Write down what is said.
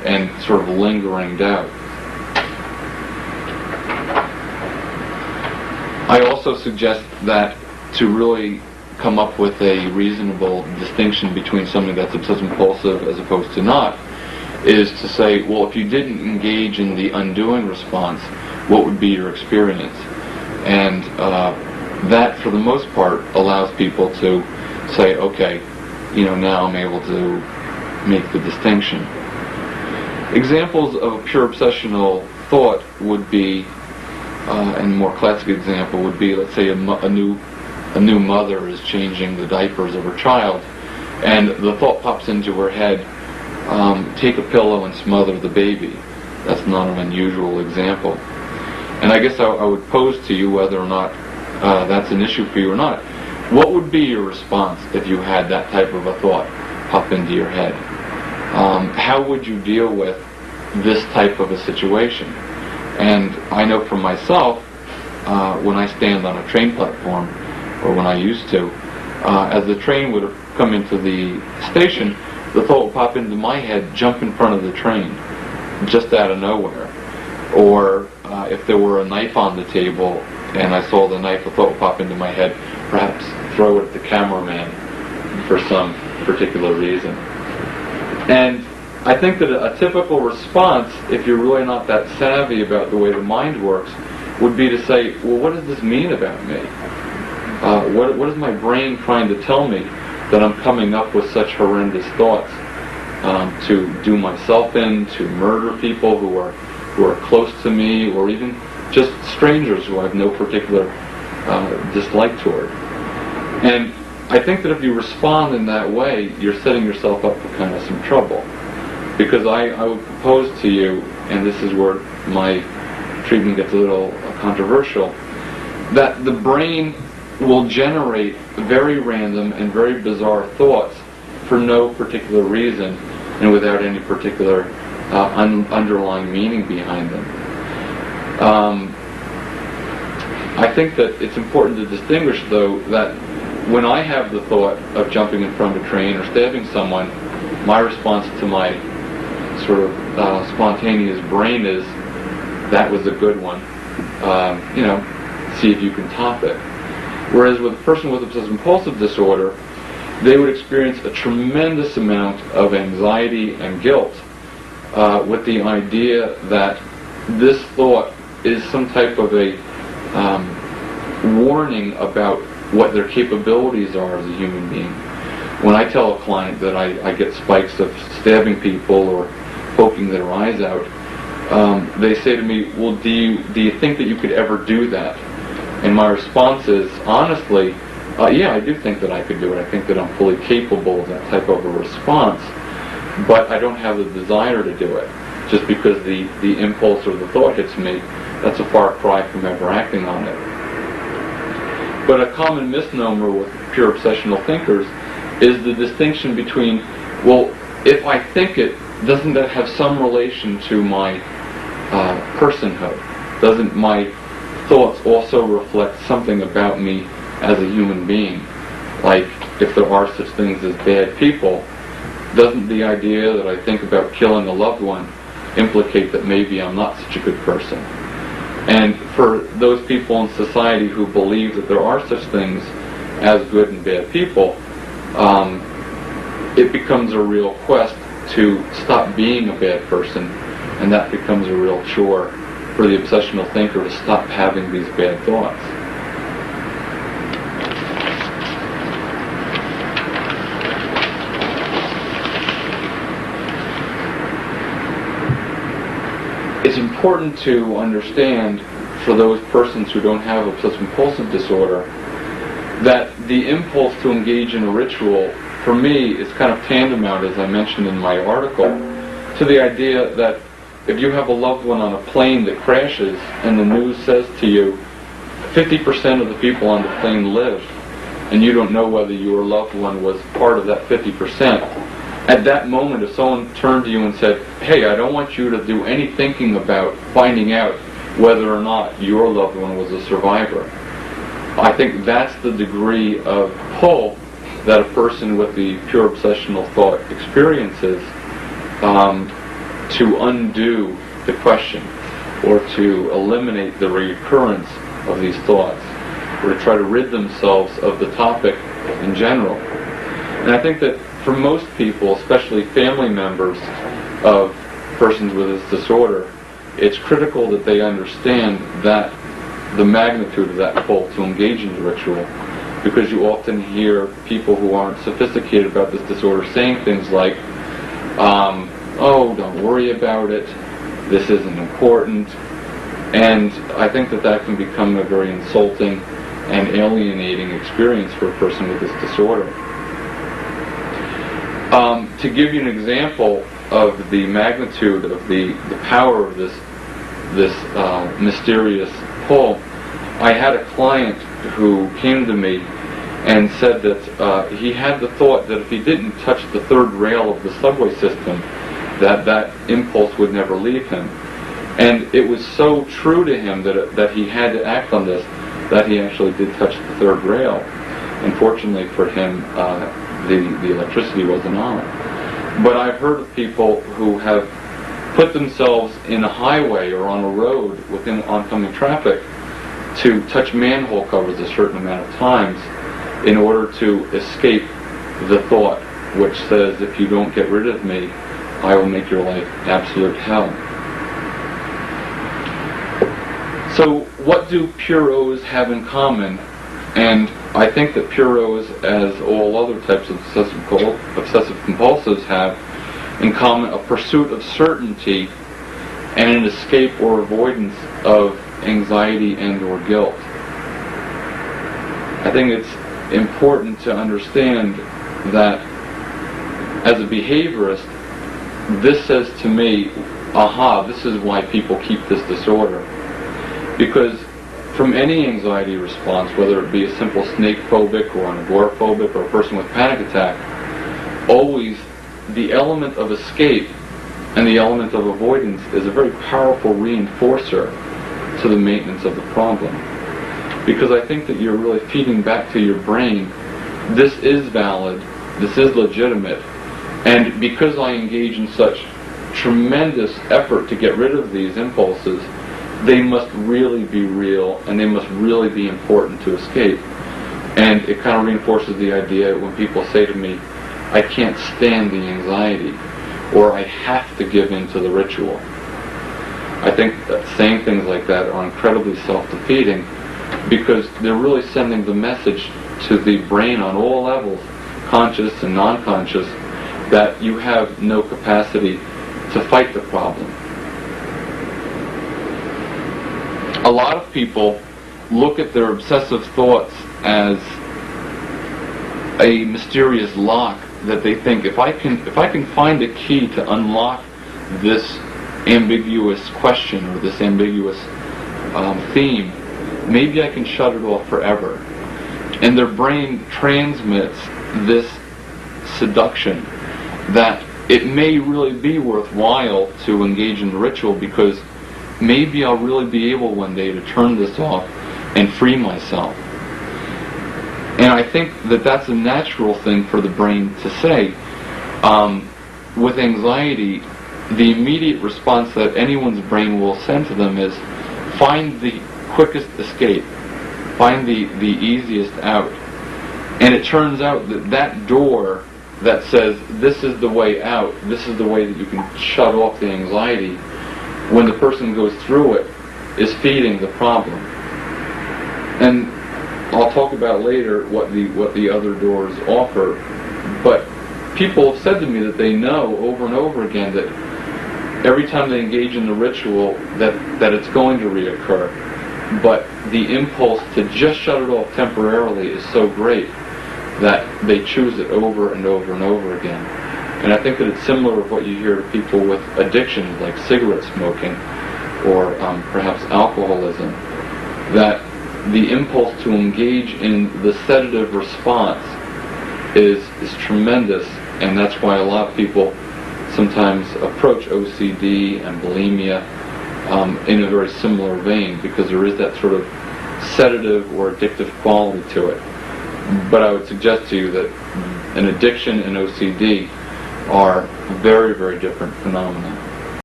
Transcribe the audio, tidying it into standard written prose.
and sort of lingering doubt. I also suggest that to really come up with a reasonable distinction between something that's obsessive-compulsive as opposed to not is to say, well, if you didn't engage in the undoing response, what would be your experience? And that, for the most part, allows people to say, okay, now I'm able to make the distinction. Examples of a pure obsessional thought would be, and a more classic example would be, let's say a new mother is changing the diapers of her child, and the thought pops into her head, take a pillow and smother the baby. That's not an unusual example. And I guess I would pose to you whether or not that's an issue for you or not. What would be your response if you had that type of a thought pop into your head? How would you deal with this type of a situation? And I know for myself, when I stand on a train platform, or when I used to, as the train would come into the station, the thought would pop into my head, jump in front of the train, just out of nowhere. Or if there were a knife on the table and I saw the knife, the thought would pop into my head, perhaps throw it at the cameraman for some particular reason. And I think that a typical response, if you're really not that savvy about the way the mind works, would be to say, well, what does this mean about me? What is my brain trying to tell me that I'm coming up with such horrendous thoughts to do myself in, to murder people who are close to me, or even just strangers who I have no particular dislike toward. And I think that if you respond in that way, you're setting yourself up for kind of some trouble. Because I would propose to you, and this is where my treatment gets a little controversial, that the brain will generate very random and very bizarre thoughts for no particular reason and without any particular underlying meaning behind them. I think that it's important to distinguish, though, that when I have the thought of jumping in front of a train or stabbing someone, my response to my sort of spontaneous brain is, that was a good one. See if you can top it. Whereas with a person with obsessive-compulsive disorder, they would experience a tremendous amount of anxiety and guilt with the idea that this thought is some type of a warning about what their capabilities are as a human being. When I tell a client that I get spikes of stabbing people or poking their eyes out, they say to me, well, do you think that you could ever do that? And my response is, honestly, yeah, I do think that I could do it. I think that I'm fully capable of that type of a response, but I don't have the desire to do it. Just because the impulse or the thought hits me, that's a far cry from ever acting on it. But a common misnomer with pure obsessional thinkers is the distinction between, well, if I think it, doesn't that have some relation to my personhood? Doesn't my thoughts also reflect something about me as a human being? Like, if there are such things as bad people, doesn't the idea that I think about killing a loved one implicate that maybe I'm not such a good person? And for those people in society who believe that there are such things as good and bad people, it becomes a real quest to stop being a bad person, and that becomes a real chore for the obsessional thinker to stop having these bad thoughts. It's important to understand, for those persons who don't have obsessive-compulsive disorder, that the impulse to engage in a ritual, for me, is kind of tantamount, as I mentioned in my article, to the idea that if you have a loved one on a plane that crashes and the news says to you, 50% of the people on the plane lived, and you don't know whether your loved one was part of that 50%, at that moment, if someone turned to you and said, hey, I don't want you to do any thinking about finding out whether or not your loved one was a survivor, I think that's the degree of pull that a person with the pure obsessional thought experiences, to undo the question or to eliminate the recurrence of these thoughts or to try to rid themselves of the topic in general. And I think that for most people, especially family members of persons with this disorder, it's critical that they understand that the magnitude of that pull to engage in the ritual, because you often hear people who aren't sophisticated about this disorder saying things like, oh, don't worry about it, this isn't important. And I think that that can become a very insulting and alienating experience for a person with this disorder. To give you an example of the magnitude of the power of this mysterious pull, I had a client who came to me and said that he had the thought that if he didn't touch the third rail of the subway system, that impulse would never leave him. And it was so true to him that he had to act on this that he actually did touch the third rail. Unfortunately for him, the electricity wasn't on. But I've heard of people who have put themselves in a highway or on a road within oncoming traffic to touch manhole covers a certain amount of times in order to escape the thought which says, if you don't get rid of me, I will make your life absolute hell. So what do puros have in common? And I think that puros, as all other types of obsessive compulsives have in common, a pursuit of certainty and an escape or avoidance of anxiety and or guilt. I think it's important to understand that as a behaviorist, this says to me, aha, this is why people keep this disorder. Because from any anxiety response, whether it be a simple snake phobic or an agoraphobic or a person with panic attack, always the element of escape and the element of avoidance is a very powerful reinforcer to the maintenance of the problem. Because I think that you're really feeding back to your brain, this is valid, this is legitimate, and because I engage in such tremendous effort to get rid of these impulses, they must really be real and they must really be important to escape. And it kind of reinforces the idea when people say to me, I can't stand the anxiety, or I have to give in to the ritual. I think that saying things like that are incredibly self-defeating, because they're really sending the message to the brain on all levels, conscious and non-conscious, that you have no capacity to fight the problem. A lot of people look at their obsessive thoughts as a mysterious lock that they think, if I can find a key to unlock this ambiguous question or this ambiguous theme, maybe I can shut it off forever. And their brain transmits this seduction that it may really be worthwhile to engage in the ritual, because maybe I'll really be able one day to turn this off and free myself. And I think that that's a natural thing for the brain to say. With anxiety, the immediate response that anyone's brain will send to them is, find the quickest escape, find the easiest out. And it turns out that that door that says, this is the way out, this is the way that you can shut off the anxiety, when the person goes through it, is feeding the problem. And I'll talk about later what the other doors offer, but people have said to me that they know over and over again that every time they engage in the ritual that it's going to reoccur, but the impulse to just shut it off temporarily is so great that they choose it over and over and over again. And I think that it's similar to what you hear to people with addictions like cigarette smoking or perhaps alcoholism, that the impulse to engage in the sedative response is tremendous, and that's why a lot of people sometimes approach OCD and bulimia in a very similar vein, because there is that sort of sedative or addictive quality to it. But I would suggest to you that an addiction and OCD are very, very different phenomena.